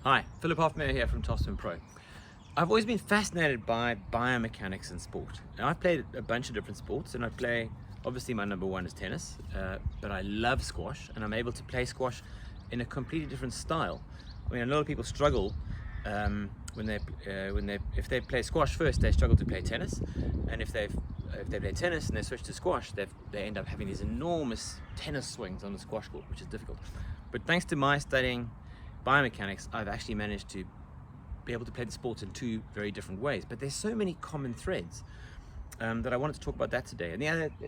Hi, Philip Hoffmeyer here from TopspinPro. I've always been fascinated by biomechanics in sport. Now, I've played a bunch of different sports, and obviously my number one is tennis, but I love squash, and I'm able to play squash in a completely different style. I mean, a lot of people struggle if they play squash first, they struggle to play tennis, and if they play tennis and they switch to squash, they end up having these enormous tennis swings on the squash court, which is difficult. But thanks to my studying biomechanics, I've actually managed to be able to play the sports in two very different ways. But there's so many common threads that I wanted to talk about that today. And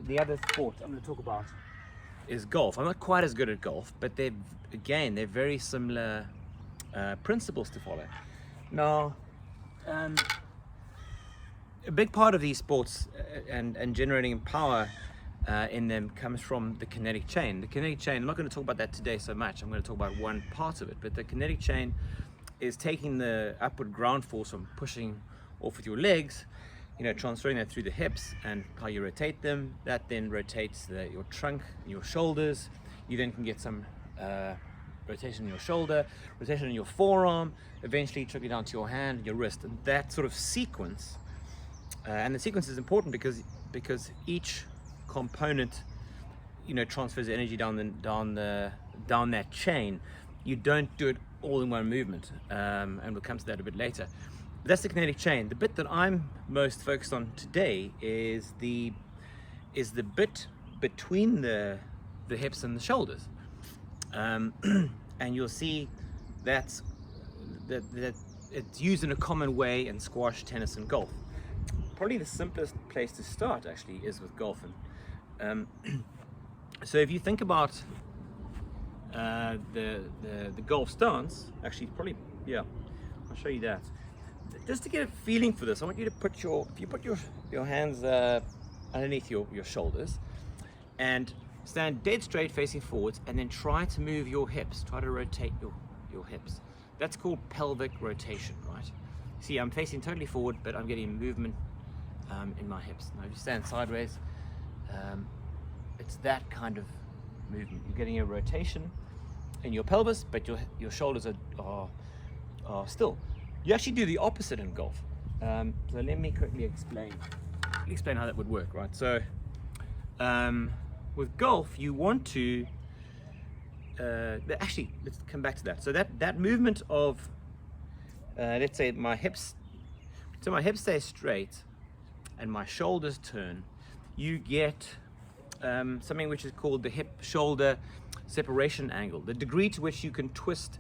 the other sport I'm going to talk about is golf. I'm not quite as good at golf, but they're very similar principles to follow. Now, a big part of these sports and generating power in them comes from the kinetic chain. The kinetic chain, I'm not going to talk about that today so much. I'm going to talk about one part of it. But the kinetic chain is taking the upward ground force from pushing off with your legs, transferring that through the hips and how you rotate them. That then rotates your trunk and your shoulders. You then can get some rotation in your shoulder, rotation in your forearm, eventually trickling down to your hand and your wrist. And that sort of sequence, and the sequence is important because each component transfers energy down that chain. You don't do it all in one movement, and we'll come to that a bit later. But that's the kinetic chain. The bit that I'm most focused on today is the bit between the hips and the shoulders, and you'll see that it's used in a common way in squash, tennis, and golf. Probably the simplest place to start actually is with golf. And so if you think about the golf stance, actually probably, yeah, I'll show you that. Just to get a feeling for this, I want you to put your hands underneath your shoulders and stand dead straight facing forwards, and then try to move your hips, try to rotate your hips. That's called pelvic rotation, right? See, I'm facing totally forward, but I'm getting movement in my hips. Now if you stand sideways, it's that kind of movement. You're getting a rotation in your pelvis, but your shoulders are still. You actually do the opposite in golf. So let me quickly explain how that would work, right? So with golf, you want to actually, let's come back to that. So that movement of let's say my hips stay straight and my shoulders turn, you get something which is called the hip-shoulder separation angle, the degree to which you can twist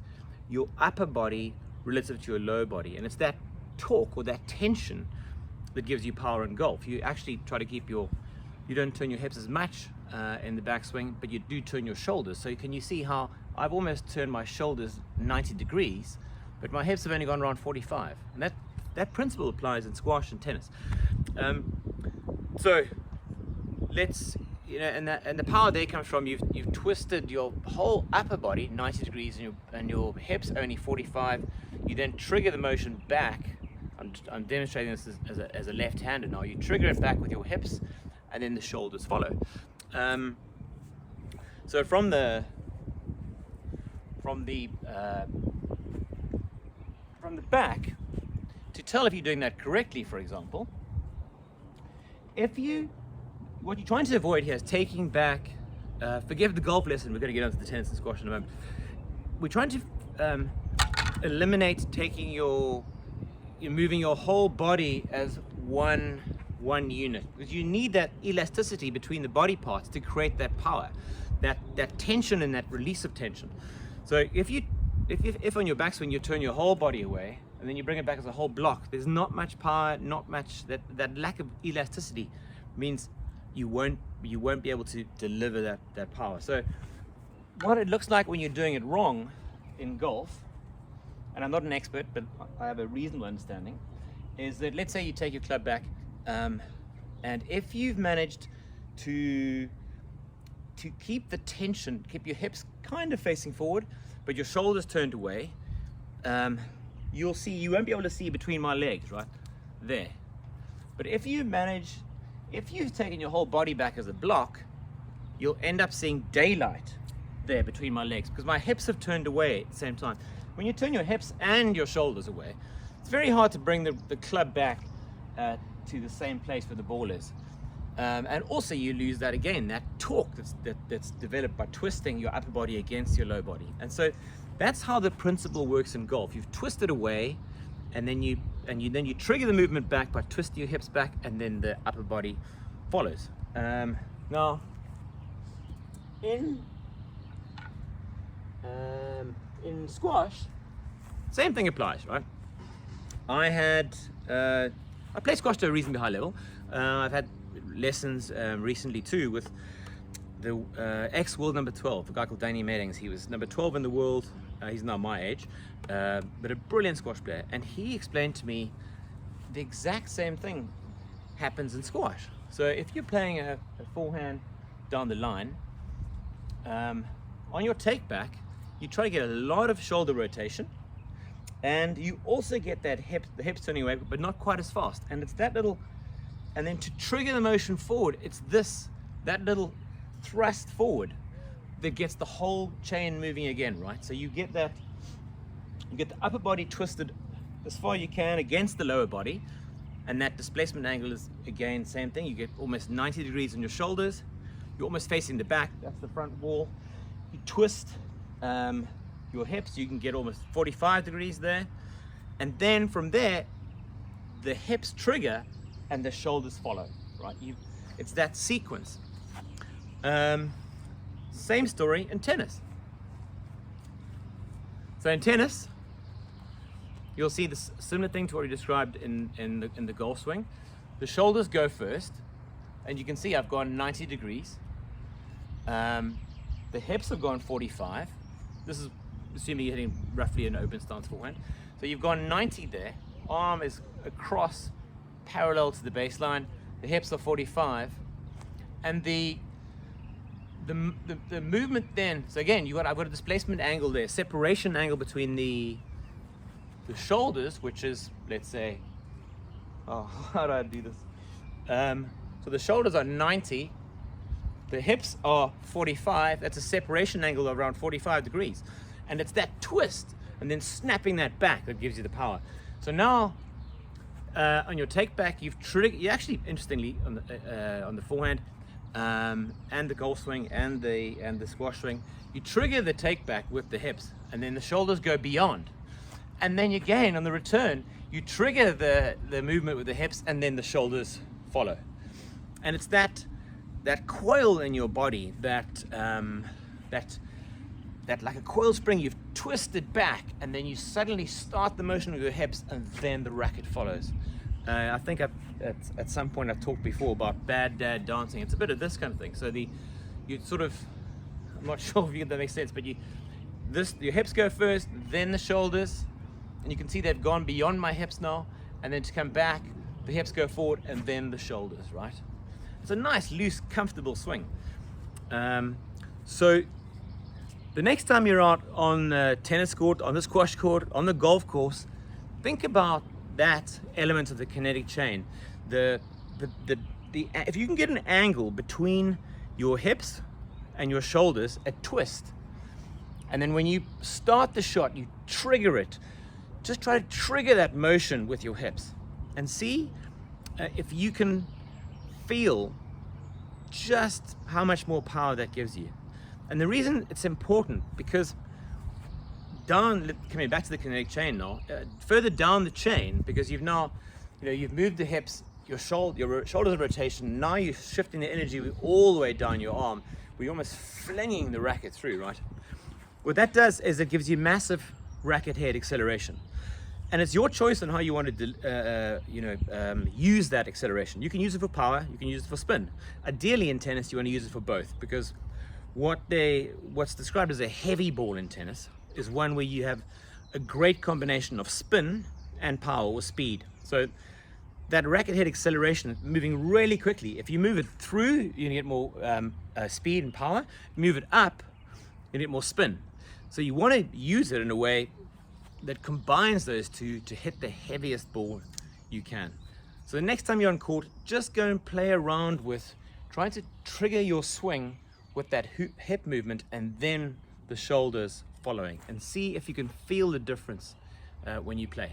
your upper body relative to your lower body. And it's that torque or that tension that gives you power in golf. You actually try to keep you don't turn your hips as much in the backswing, but you do turn your shoulders. So can you see how I've almost turned my shoulders 90 degrees, but my hips have only gone around 45. And that principle applies in squash and tennis. So let's, and the power there comes from you've twisted your whole upper body 90 degrees and your hips only 45. You then trigger the motion back. I'm demonstrating this as a left-hander now. You trigger it back with your hips, and then the shoulders follow. So from the back, to tell if you're doing that correctly, for example, what you're trying to avoid here is taking back, forgive the golf lesson, we're going to get onto the tennis and squash in a moment. We're trying to eliminate you're moving your whole body as one unit, because you need that elasticity between the body parts to create that power, that tension and that release of tension. So if on your backswing you turn your whole body away and then you bring it back as a whole block, there's not much power, that lack of elasticity means you won't be able to deliver that power. So what it looks like when you're doing it wrong in golf, and I'm not an expert, but I have a reasonable understanding, is that let's say you take your club back, and if you've managed to keep the tension, keep your hips kind of facing forward, but your shoulders turned away, you won't be able to see between my legs, right there. But if you've taken your whole body back as a block, you'll end up seeing daylight there between my legs, because my hips have turned away at the same time. when you turn your hips and your shoulders away, it's very hard to bring the club back to the same place where the ball is. And also you lose that again, that torque that's developed by twisting your upper body against your lower body. And so that's how the principle works in golf. You've twisted away, and then you trigger the movement back by twisting your hips back, and then the upper body follows. Now, in squash, same thing applies, right? I play squash to a reasonably high level. I've had lessons recently too with the ex-world number 12, a guy called Danny Meddings. He was number 12 in the world. He's now my age, but a brilliant squash player. And he explained to me the exact same thing happens in squash. So if you're playing a forehand down the line, on your take back, you try to get a lot of shoulder rotation, and you also get the hips turning away, but not quite as fast. And it's that little, and then to trigger the motion forward, it's that little thrust forward that gets the whole chain moving again, right? So you get the upper body twisted as far as you can against the lower body, and that displacement angle is again same thing. You get almost 90 degrees on your shoulders. You're almost facing the back. That's the front wall. You twist your hips. You can get almost 45 degrees there, and then from there, the hips trigger and the shoulders follow. Right? It's that sequence. Same story in tennis. So in tennis, you'll see this similar thing to what we described in the golf swing. The shoulders go first, and you can see I've gone 90 degrees. The hips have gone 45. This is assuming you're hitting roughly an open stance forehand. So you've gone 90 there. Arm is across, parallel to the baseline. The hips are 45, and the movement then. So again, I've got a displacement angle there, separation angle between the shoulders, which is, let's say, how do I do this? So the shoulders are 90, the hips are 45. That's a separation angle of around 45 degrees, and it's that twist and then snapping that back that gives you the power. So now on your take back, you actually, interestingly, on the forehand and the golf swing and the squash swing, you trigger the take back with the hips, and then the shoulders go beyond. And then again, on the return, you trigger the movement with the hips, and then the shoulders follow. And it's that coil in your body that like a coil spring, you've twisted back, and then you suddenly start the motion with your hips, and then the racket follows. I think at some point I've talked before about bad dad dancing. It's a bit of this kind of thing. So you sort of, I'm not sure if that makes sense, but your hips go first, then the shoulders. And you can see they've gone beyond my hips now, and then to come back, the hips go forward, and then the shoulders, right? It's a nice, loose, comfortable swing. So the next time you're out on the tennis court, on the squash court, on the golf course, think about that element of the kinetic chain. If you can get an angle between your hips and your shoulders, a twist, and then when you start the shot, you trigger it. Just try to trigger that motion with your hips and see if you can feel just how much more power that gives you. And the reason it's important, because coming back to the kinetic chain now, further down the chain, because you've moved the hips, your shoulders of rotation, now you're shifting the energy all the way down your arm, where you're almost flinging the racket through, right? What that does is it gives you massive racket head acceleration. And it's your choice on how you want to use that acceleration. You can use it for power, you can use it for spin. Ideally in tennis, you want to use it for both, because what's described as a heavy ball in tennis is one where you have a great combination of spin and power or speed. So that racket head acceleration, moving really quickly, if you move it through, you can get more speed and power. Move it up, you get more spin. So you want to use it in a way that combines those two to hit the heaviest ball you can. So the next time you're on court, just go and play around with trying to trigger your swing with that hip movement, and then the shoulders following, and see if you can feel the difference when you play.